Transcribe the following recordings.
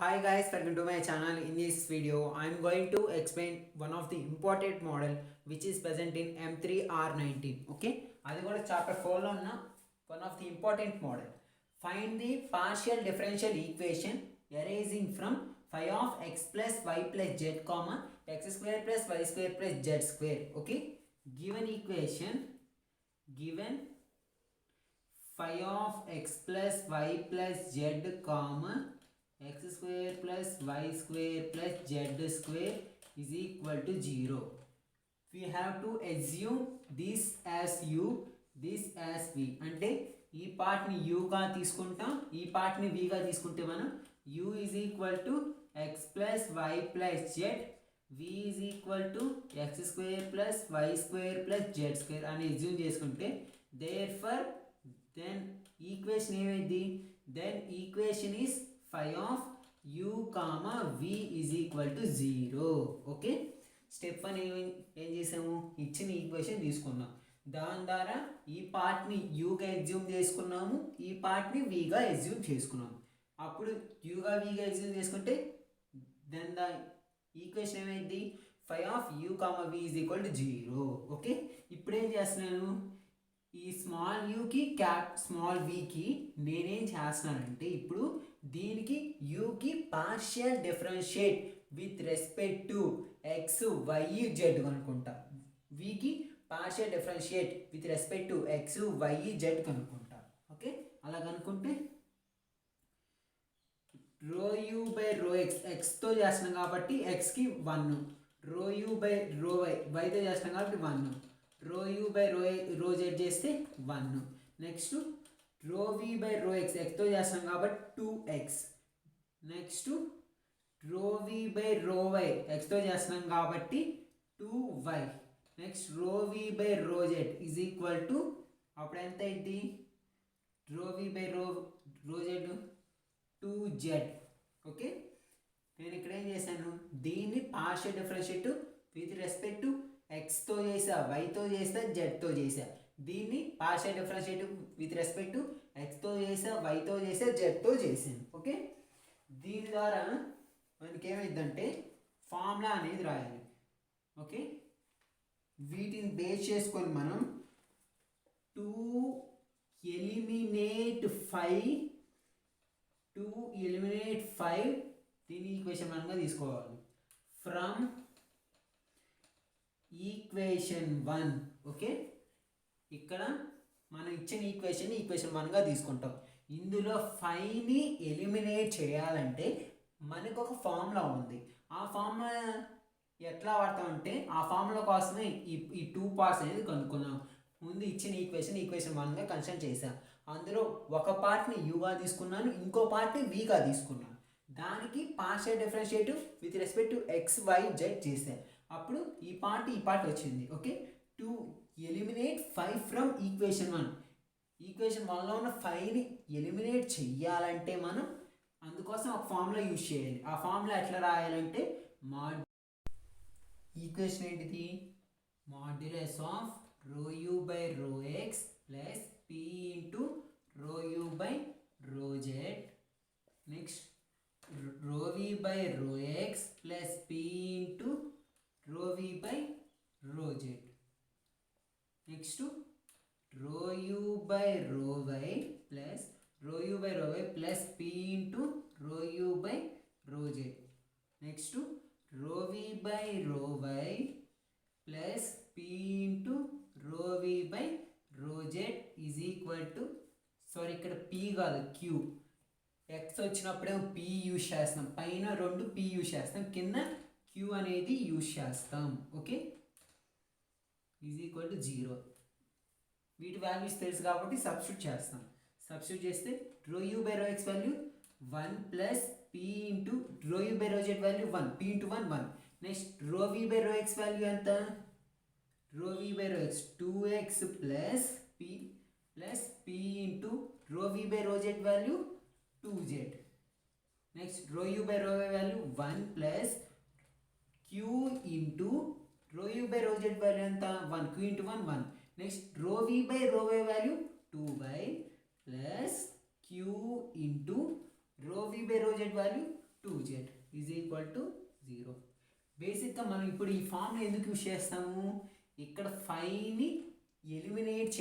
Hi guys, welcome to my channel. In this video, I am going to explain one of the important model which is present in M3R19. Okay, అది కూడా chapter 4 లో ఉన్న one of the important model. Find the partial differential equation arising from phi of x plus y plus z comma x square plus y square plus z square. Okay, given equation, given phi of x plus y plus z comma x square plus y square plus z square is equal to 0. We have to assume this as u, this as v. అంటే ఈ పార్ట్ని యూగా తీసుకుంటాం, ఈ పార్ట్ని విగా తీసుకుంటే మనం u is equal to x plus y plus z, v is equal to x square plus y square plus z square అని assume చేసుకుంటే therefore then equation ఏమైంది, then equation is phi of u comma v is equal to 0. Okay, step 1 ఏం చేసాము, ఇచ్చిన equation తీసుకున్నాం, దాని ద్వారా ఈ పార్ట్ని యూగా ఎగ్జ్యూమ్ చేసుకున్నాము, ఈ పార్ట్ని విగా ఎగ్జ్యూమ్ చేసుకున్నాము. అప్పుడు యూగా విగా ఎగ్జ్యూమ్ చేసుకుంటే దెన్ ద ఈక్వేషన్ ఏమైంది, phi of u comma v is equal to 0. Okay, ఇప్పుడు ఏం చేస్తున్నాను, ఈ స్మాల్ యూకి క్యాప్ స్మాల్ వికి నేనేం చేస్తున్నానంటే ఇప్పుడు దీనికి యూకి partial differentiate with respect to x y z కనుక్కుంటా, వికి partial differentiate with respect to x y z కనుక్కుంటా. ఓకే, అలా కనుక్కుంటే rho u by rho x, ఎక్స్తో చేస్తున్నాం కాబట్టి ఎక్స్కి 1, rho u by rho y, వైతో చేస్తున్నాం కాబట్టి 1, rho u by rho Z చేస్తే 1, next rho v by rho x, ఎక్స్తో చేస్తాం కాబట్టి 2x, next rho v by rho why, ఎక్స్తో చేస్తున్నాం కాబట్టి 2y, next rho v by rho z is equal to అప్పుడు ఎంత అయింది, rho v by rho z 2z. Okay, నేను ఇక్కడ ఏం చేశాను, దీన్ని partial differentiate with respect to ఎక్స్తో చేసా, వైతో చేసా, జెడ్తో చేసా, దీన్ని partial differentiate with respect to ఎక్స్తో చేసా, వైతో చేసా, జెడ్తో చేసాను. ఓకే, దీని ద్వారా మనకి ఏమైందంటే ఫార్ములా అనేది రాయాలి. ఓకే, వీటిని బేస్ చేసుకొని మనం టు ఎలిమినేట్ 5 దీని ఈక్వేషన్ మనగా తీసుకోవాలి ఫ్రమ్ ఈక్వేషన్ 1. ఓకే, ఇక్కడ మనం ఇచ్చిన ఈక్వేషన్ 1గా తీసుకుంటాం. ఇందులో 5ని ఎలిమినేట్ చేయాలంటే మనకు ఒక ఫార్ములా ఉంది, ఆ ఫార్ములా ఎట్లా వాడతామంటే ఆ ఫార్ములా కోసమే ఈ 2 పార్ట్స్ అనేది కనుక్కున్నాం. ముందు ఇచ్చిన ఈక్వేషన్ 1గా కన్సిడర్ చేశాం, అందులో ఒక పార్ట్ని యూగా తీసుకున్నాను, ఇంకో పార్ట్ని విగా తీసుకున్నాను, దానికి partial differentiate with respect to x y z చేశాను, అప్పుడు ఈ పార్ట్ వచ్చింది. Okay, to eliminate 5 from equation 1, equation 1లో ఉన్న 5ని ఎలిమినేట్ చెయ్యాలంటే మనం అందుకోసం ఒక ఫార్ములా యూజ్ చేయాలి. ఆ ఫార్ములా ఎట్లా రాయాలంటే ఈక్వేషన్ ఏంటిది, modulus of rho u by rho x plus p into rho u by rho z, next rho v by rho x plus p into rho v by rho z, next rho u by rho y plus rho u by rho y plus p into rho u by rho z, next rho v by rho y plus p into rho v by rho z is equal to, sorry ఇక్కడ P కాదు queue, X వచ్చినప్పుడేమో P use చేస్తాం, పైన 2 P use చేస్తాం, కింద queue అనేది use చేస్తాం. Okay, is equal to 0. వీటి values తెలుసు కాబట్టి సబ్స్టిట్యూట్ చేస్తాం, సబ్స్టిట్యూట్ చేస్తే rho u by rho x value 1 plus p into rho u by rho z value 1, p into 1 1, next rho v by rho x value ఎంత, rho v by rho x 2x plus p into rho v by rho z value 2z, next rho u by rho y value 1 plus q into rho u by rho z value ఎంత 1, q into 1 1, next rho v by rho y value 2y plus q into rho v by rho z value 2z is equal to 0. బేసిక్గా మనం ఇప్పుడు ఈ ఫామ్ని ఎందుకు use చేస్తాము, ఇక్కడ ఫైవ్ని eliminate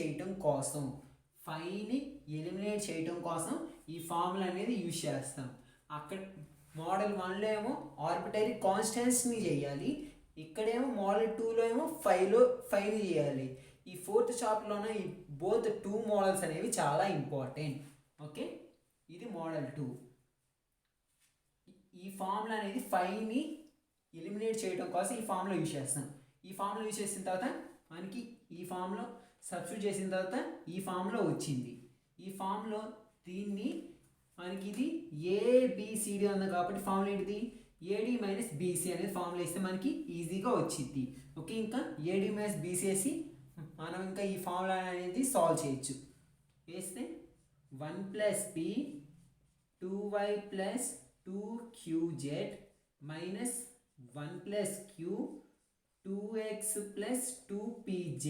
చేయటం కోసం ఈ ఫార్ములా అనేది యూజ్ చేస్తాం. అక్కడ మోడల్ 1లో ఏమో ఆర్బిటరీ కాన్స్టెంట్స్ని చేయాలి, ఇక్కడేమో మోడల్ 2లో ఏమో ఫైవ్ని చేయాలి. ఈ 4th చాప్టర్లోనే ఈ బోత్ 2 మోడల్స్ అనేవి చాలా ఇంపార్టెంట్. ఓకే, ఇది మోడల్ 2. ఈ ఫార్ములా అనేది ఫైవ్ని ఎలిమినేట్ చేయడం కోసం ఈ ఫార్ములా యూజ్ చేస్తాం. ఈ ఫార్ములా యూజ్ చేసిన తర్వాత మనకి ఈ ఫామ్లో సబ్స్టిట్యూట్ చేసిన తర్వాత ఈ ఫామ్లో వచ్చింది. ఈ ఫామ్లో దీన్ని మనకి ఇది ఏబిసిడి ఉంది కాబట్టి ఫార్ములా ఏంటిది, ఏడి మైనస్ బీసీ అనేది ఫార్ములా ఇస్తే మనకి ఈజీగా వచ్చింది. ఓకే, ఇంకా ఏడి మైనస్ బీసీ వేసి మనం ఇంకా ఈ ఫార్ములా అనేది సాల్వ్ చేయొచ్చు. వేస్తే 1 + p 2y + 2qz minus 1 + q 2x + 2pz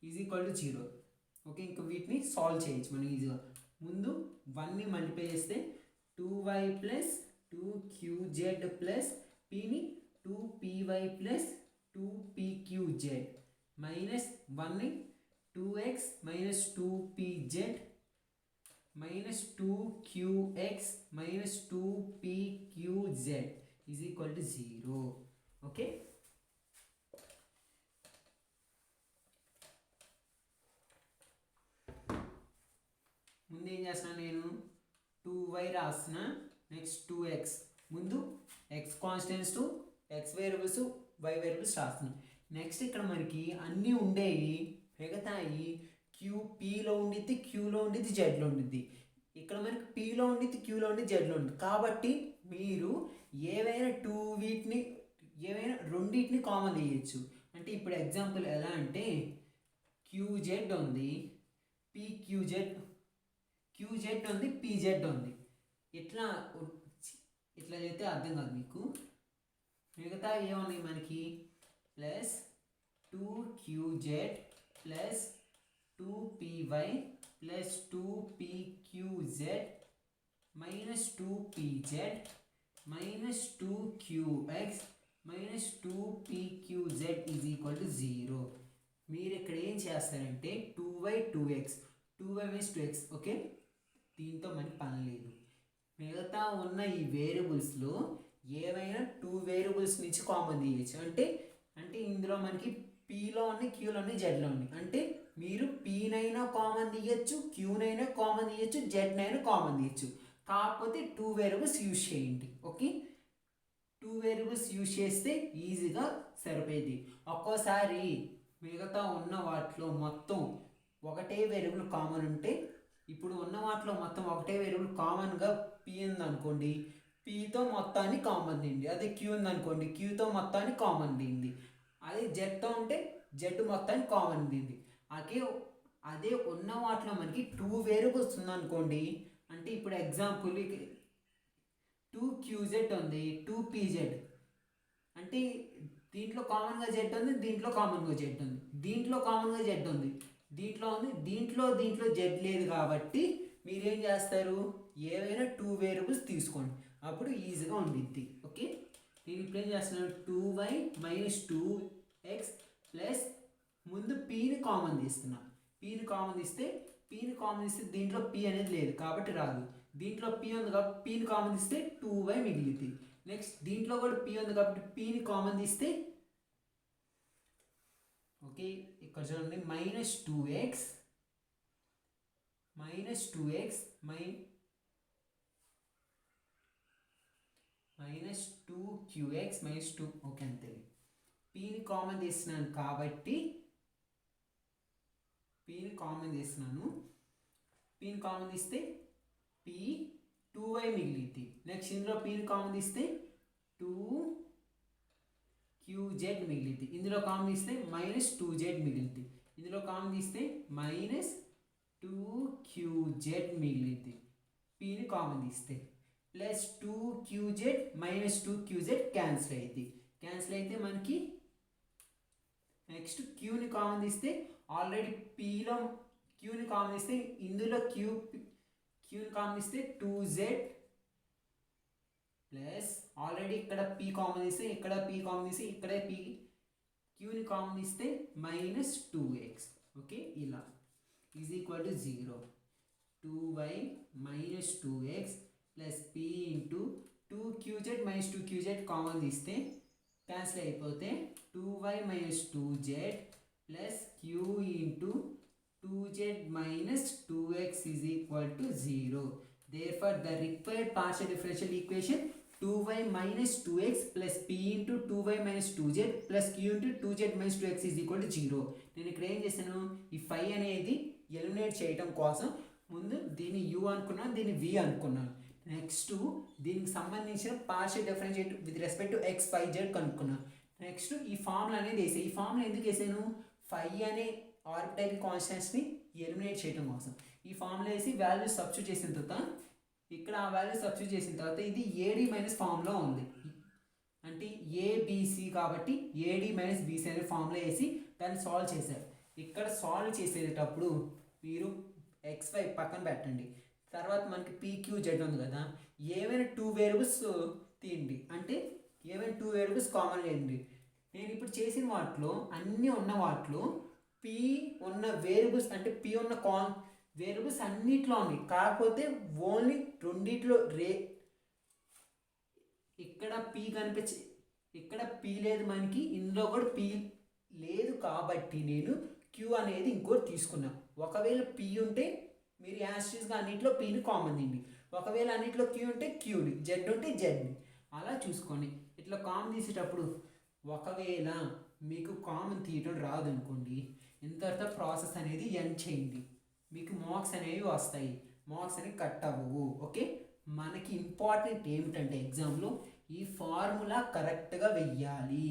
is equal to 0. Okay, ఇంకా వీటిని సాల్వ్ చేయొచ్చు మనం ఈజీగా. ముందు 1ని మల్టిప్లై చేస్తే 2y + 2qz plus pని 2py + 2pqz minus 1ని 2x - 2pz minus 2qx - 2pqz is equal to 0. Okay, ముందు ఏం చేస్తున్నా నేను 2y రాస్తున్నా, నెక్స్ట్ 2x, ముందు x constants to x variables y variables రాస్తున్నా. నెక్స్ట్ ఇక్కడ మనకి అన్నీ ఉండేవి మిగతాయి పీలో ఉండిద్ది, క్యూలో ఉండిద్ది, జెడ్లో ఉండిద్ది. ఇక్కడ మనకి పీలో ఉండిద్ది, క్యూలో ఉండిద్ది, జెడ్లో ఉండిద్ది. కాబట్టి మీరు ఏవైనా రెండింటిని కామన్ తీయచ్చు. అంటే ఇప్పుడు ఎగ్జాంపుల్ ఎలా అంటే క్యూజెడ్ ఉంది, క్యూజెడ్ ఉంది, పీజెడ్ ఉంది. ఇట్లా చేస్తే అర్థం కాదు మీకు. మిగతా ఏమున్నాయి మనకి plus 2qz plus 2py plus 2pqz minus 2pz minus 2qx minus 2pqz is equal to 0. మీరు ఇక్కడ ఏం చేస్తారంటే 2y 2x 2y minus 2x. Okay, దీంతో మనకి పని లేదు. మిగతా ఉన్న ఈ వేరియబుల్స్లో ఏవైనా 2 వేరియబుల్స్ నుంచి కామన్ తీయచ్చు. అంటే ఇందులో మనకి పీలో ఉన్నాయి, క్యూలో ఉన్నాయి, జెడ్లో ఉన్నాయి. అంటే మీరు పీనైనా కామన్ తీయచ్చు, క్యూనైనా కామన్ తీయచ్చు, జెడ్నైనా కామన్ తీయచ్చు. కాకపోతే 2 వేరియబుల్స్ యూజ్ చేయండి. ఓకే, 2 వేరియబుల్స్ యూజ్ చేస్తే ఈజీగా సరిపోయింది. ఒక్కోసారి మిగతా ఉన్న వాటిలో మొత్తం ఒకటే వేరియబుల్ కామన్ ఉంటే, ఇప్పుడు ఉన్న వాటిలో మొత్తం ఒకటే వేరియబుల్ కామన్గా పీ ఉందనుకోండి, పీతో మొత్తాన్ని కామన్ తీయండి. అదే క్యూ ఉందనుకోండి, క్యూతో మొత్తాన్ని కామన్ తీయండి. అదే జెడ్తో ఉంటే జెడ్ మొత్తాన్ని కామన్ తీయండి. అదే ఉన్న వాటిలో మనకి 2 వేరియబుల్స్ ఉందనుకోండి, అంటే ఇప్పుడు ఎగ్జాంపుల్ 2qz ఉంది, 2pz, అంటే దీంట్లో కామన్గా జెడ్ ఉంది, దీంట్లో కామన్గా జెడ్ ఉంది, దీంట్లో కామన్గా జెడ్ ఉంది, దీంట్లో ఉంది, దీంట్లో జెడ్ లేదు. కాబట్టి మీరేం చేస్తారు, ఏవైనా 2 వేరియబుల్స్ తీసుకోండి, అప్పుడు ఈజీగా ఉండిద్ది. ఓకే, నేను ఇప్పుడు ఏం చేస్తున్నాను, 2y - 2x ప్లస్ ముందు పీని కామన్ తీస్తున్నా. పీని కామన్ తీస్తే దీంట్లో పీ అనేది లేదు కాబట్టి రాదు. దీంట్లో పీ ఉంది కాబట్టి పీని కామన్ తీస్తే 2y మిగిలింది. నెక్స్ట్ దీంట్లో కూడా పీ ఉంది కాబట్టి పీని కామన్ తీస్తే, ఓకే ఇక్కడ చూడండి, -2x minus 2qx minus 2. Okay, అంతే. పీని కామన్ తీస్తున్నాను కాబట్టి పీని కామన్ తీస్తే పీ 2y మిగిలింది. నెక్స్ట్ ఇందులో పీని కామన్ తీస్తే 2qz మిగిలింది. ఇందులో కామన్ తీస్తే -2z మిగిలింది. ఇందులో కామన్ తీస్తే -2qz మిగిలింది. పీని కామన్ తీస్తే ప్లస్ 2qz - 2qz క్యాన్సిల్ అయితే మనకి నెక్స్ట్ క్యూని కామన్ తీస్తే, ఆల్రెడీ పీలో క్యూని కామన్ తీస్తే ఇందులో క్యూని కామన్ తీస్తే 2z ప్లస్ ఆల్రెడీ ఇక్కడ పీ కామన్ తీస్తే ఇక్కడ పీ కామన్ తీస్తే ఇక్కడే పీ క్యూని కామన్ తీస్తే మైనస్ 2x. ఓకే, ఇలా is equal to 0. 2y minus 2x plus P into 2qz minus 2qz common తీస్తే క్యాన్సిల్ అయిపోతే 2y minus 2z plus q into 2z minus 2x is equal to 0. Therefore, the required partial differential equation 2y minus 2x plus p into 2y minus 2z plus q into 2z minus 2x is equal to 0. నేను ఇక్కడ ఏం చేశాను, ఈ 5 అనేది eliminate చేయడం కోసం ముందు దీన్ని u అనుకున్నాను, దీన్ని v అనుకున్నాను. నెక్స్ట్ దీనికి సంబంధించిన partial differentiate with respect to x, y, z కనుక్కున్నాను. నెక్స్ట్ ఈ ఫార్ములా అనేది వేసాను. ఈ ఫార్ములా ఎందుకు వేసాను, 5 అనే ఆర్బిటరీ కాన్స్టెంట్స్ని ఎలిమినేట్ చేయడం కోసం. ఈ ఫార్ములా వేసి వాల్యూ సబ్స్టిట్యూట్ చేసిన తర్వాత ఇక్కడ ఆ వాల్యూ సబ్స్టిట్యూట్ చేసిన తర్వాత ఇది ఏడి మైనస్ ఫార్ములా ఉంది, అంటే ఏబిసి కాబట్టి ఏడి మైనస్ బీసీ అనే ఫార్ములా వేసి దాన్ని సాల్వ్ చేశారు. ఇక్కడ సాల్వ్ చేసేటప్పుడు మీరు XY పక్కన పెట్టండి. తర్వాత మనకి PQZ ఉంది కదా, ఏమైనా 2 వేరియబుల్స్ తీయండి, అంటే ఏమైనా 2 వేరియబుల్స్ కామన్ లేండి. నేను ఇప్పుడు చేసిన వాటిలో అన్నీ ఉన్న వాటిలో P ఉన్న వేరియబుల్స్ అంటే P ఉన్న వేరియబుల్స్ అన్నిట్లో ఉన్నాయి, కాకపోతే ఓన్లీ రెండిట్లో ఇక్కడ P కనిపించి ఇక్కడ P లేదు మనకి, ఇందులో కూడా P లేదు కాబట్టి నేను Q అనేది ఇంకోటి తీసుకున్నాను. ఒకవేళ P ఉంటే మీరు యాస్ట్రీస్గా అన్నింటిలో Pని కామన్ తీయండి, ఒకవేళ అన్నింటిలో Q ఉంటే Qని, Z ఉంటే Zని అలా చూసుకోండి. ఇట్లా కామన్ తీసేటప్పుడు ఒకవేళ మీకు కామన్ తీయటం రాదనుకోండి, ఇంతవరకు ప్రాసెస్ అనేది ఎండ్ చేయండి, మీకు మార్క్స్ అనేవి వస్తాయి, మార్క్స్ అనేవి కట్ అవ్వవు. ఓకే, మనకి ఇంపార్టెంట్ ఏమిటంటే ఎగ్జామ్లో ఈ ఫార్ములా కరెక్ట్గా వెయ్యాలి.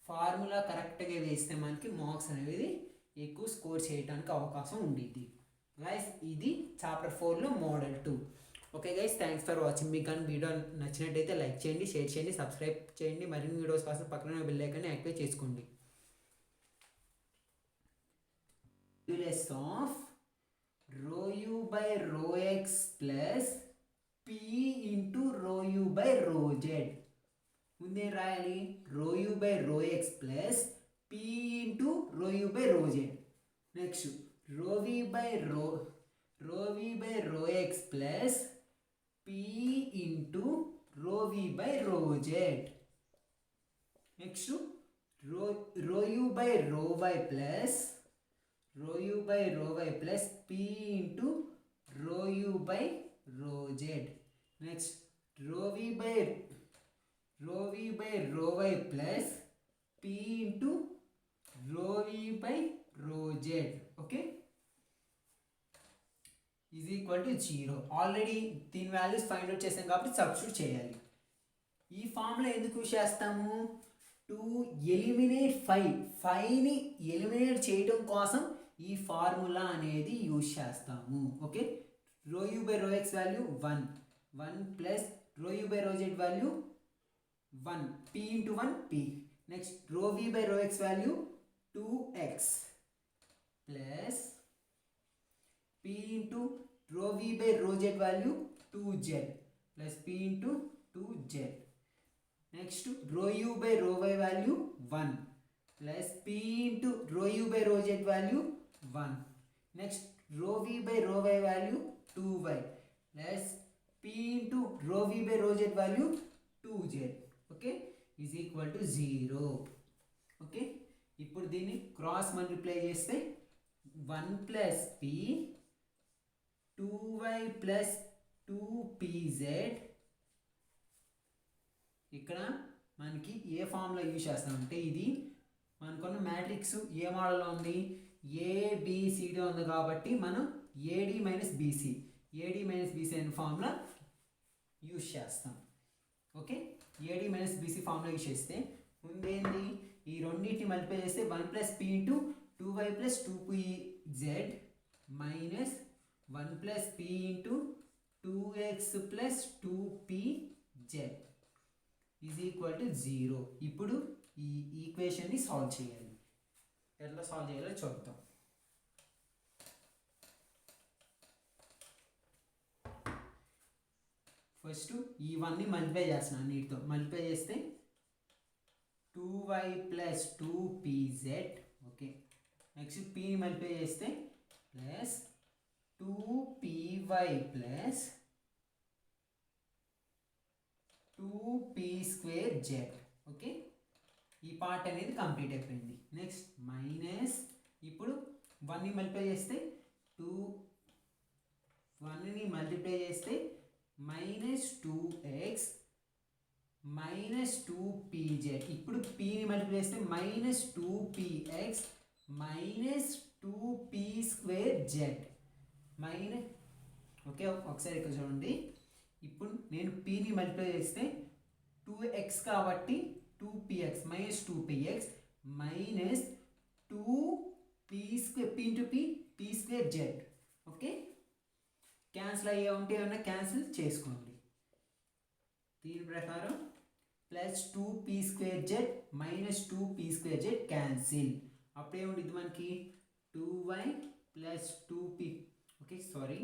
ఫార్ములా కరెక్ట్గా వేస్తే మనకి మార్క్స్ అనేది ఎక్కువ స్కోర్ చేయడానికి అవకాశం ఉండిద్ది. గైస్, ఇది చాప్టర్ 4లో model 2. Okay guys, thanks for watching. మీకు కానీ వీడియో నచ్చినట్టయితే లైక్ చేయండి, షేర్ చేయండి, సబ్స్క్రైబ్ చేయండి. మరిన్ని వీడియోస్ కోసం పక్కన బెల్ ఐకాన్ని యాక్టివేట్ చేసుకోండి. Modulus of rho u by rho x plus p into rho u by rho z. ముందే రాయాలి, rho u by rho x plus p into rho u by rho z. Next rho v by rho x plus p into rho v by rho z. Next rho u by rho y plus rho u by rho y plus p into rho u by rho z. Next rho v by rho y plus p into rho v by rho z. Okay, is equal to 0. Already దీని values find out చేసాం కాబట్టి substitute చేయాలి. ఈ formula ఎందుకు use చేస్తాము, to eliminate 5ని eliminate చేయడం కోసం ఈ ఫార్ములా అనేది యూజ్ చేస్తాము. Okay, rho u by rho x value 1 plus rho u by rho z value 1, p into 1 p. Next rho v by rho x value 2x plus p into rho v by rho z value 2z plus p into 2z. Next rho u by rho y value 1 plus p into rho u by rho z value 1. Next rho v by rho y value 2y plus p into rho v by rho z value 2z. Okay, is equal to 0. Okay, ఇప్పుడు దీన్ని cross multiply చేస్తే 1 plus p 2y plus 2pz. ఇక్కడ మనకి ఏ ఫామ్లో use చేస్తామంటే, ఇది మనకున్న matrix ఏ మోడల్లో ఉంది, ఏబిసిడి ఉంది కాబట్టి మనం ఏడి మైనస్ బీసీ అనే ఫార్ములా యూజ్ చేస్తాం. Okay, AD minus BC formula use చేస్తే ముందేంది, ఈ రెండింటిని మల్టిప్లై చేస్తే 1 plus P into 2y plus 2pz minus 1 plus P into 2x plus 2pz is equal to 0. ఇప్పుడు ఈ ఈక్వేషన్ని సాల్వ్ చేయాలి. ఎట్లా సాల్వ్ చేయాలో చూద్దాం. ఫస్ట్ ఇవన్నీ మల్టిప్లై చేస్తున్నాను వీటితో మల్టిప్లై చేస్తే 2y plus 2pz okay next pని మల్టిప్లై చేస్తే plus 2py plus 2p square z okay ఈ పార్ట్ అనేది కంప్లీట్ అయిపోయింది నెక్స్ట్ మైనస్ ఇప్పుడు 1ని మల్టిప్లై చేస్తే 1ని మల్టిప్లై చేస్తే మైనస్ 2x మైనస్ 2pz ఇప్పుడు pని మల్టిప్లై చేస్తే minus 2px minus 2p square z minus okay ఒకసారి ఇక్కడ చూడండి ఇప్పుడు నేను pని మల్టిప్లై చేస్తే 2x కాబట్టి 2px minus 2px minus 2p square p into p square z okay cancel అయ్యే ఉంటే ఏమన్నా క్యాన్సిల్ చేసుకోండి దీని ప్రకారం plus 2p square z minus 2p square z cancel అప్పుడే ఉంటుంది మనకి 2y plus 2p okay sorry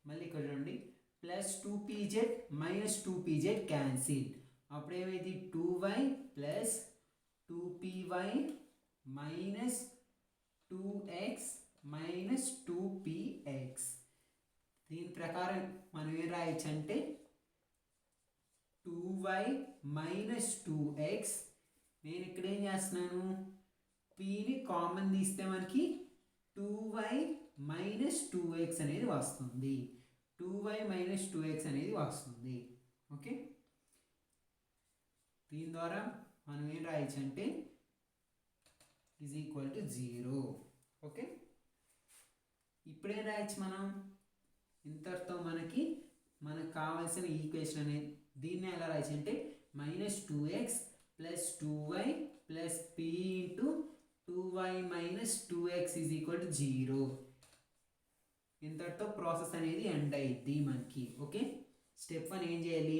మళ్ళీ ఇక్కడ చూడండి plus 2pz minus 2pz cancel అప్పుడేమైంది 2y plus 2py minus 2x minus 2px దీని ప్రకారం మనం ఏం రాయొచ్చు అంటే 2y మైనస్ 2x నేను ఇక్కడ ఏం చేస్తున్నాను pని కామన్ తీస్తే మనకి 2y మైనస్ 2x అనేది వస్తుంది 2y మైనస్ 2x అనేది వస్తుంది ఓకే దీని ద్వారా మనం ఏం రాయొచ్చు అంటే ఈజ్ ఈక్వల్ టు 0 ఓకే ఇప్పుడేం రాయొచ్చు మనం ఇంతటితో మనకు కావాల్సిన ఈక్వేషన్ అనేది దీన్ని ఎలా రాయొచ్చు అంటే minus 2x plus 2y plus p into 2y minus 2x is equal to 0 ఇంతటితో ప్రాసెస్ అనేది ఎండ్ అయ్యిద్ది మనకి ఓకే స్టెప్ 1 ఏం చేయాలి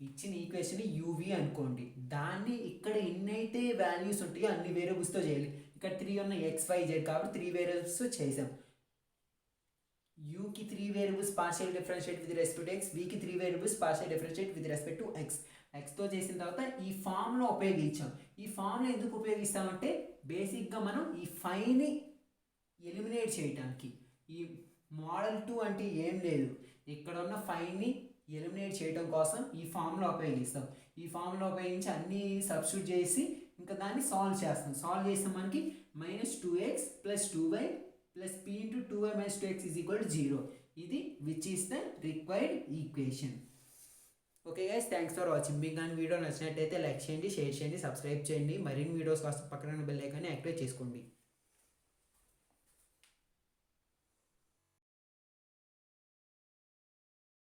ఇచ్చిన ఈక్వేషన్ uv అనుకోండి దాన్ని ఇక్కడ ఎన్నైతే వాల్యూస్ ఉంటాయో అన్ని వేరియబుల్స్తో చేయాలి ఇక్కడ 3 ఉన్న xyz కాబట్టి 3 వేరియబుల్స్తో చేసాం కి 3 variables partial differentiate with respect to x కి 3 variables partial differentiate with respect to x తో చేసిన తర్వాత ఈ ఫార్ములా ఉపయోగించాం ఈ ఫార్ములా ఎందుకు ఉపయోగిస్తామంటే బేసిక్గా మనం ఈ 5ని ఎలిమినేట్ చేయడానికి ఈ మోడల్ 2 అంటే ఏం లేదు ఇక్కడ ఉన్న 5ని ఎలిమినేట్ చేయడం కోసం ఈ ఫార్ములా ఉపయోగిస్తాం ఈ ఫార్ములా ఉపయోగించి అన్ని సబ్స్టిట్యూట్ చేసి ఇంకా దాన్ని సాల్వ్ చేస్తాం సాల్వ్ చేస్తే మనకి minus 2x plus 2y plus p into 2y minus 2x is equal to 0 ఇది which is the required equation okay guys thanks for watching మీకు కానీ వీడియో నచ్చినట్టయితే లైక్ చేయండి షేర్ చేయండి సబ్స్క్రైబ్ చేయండి మరిన్ని వీడియోస్ కోసం పక్కన బెల్ ఐకాన్ని యాక్టివేట్ చేసుకోండి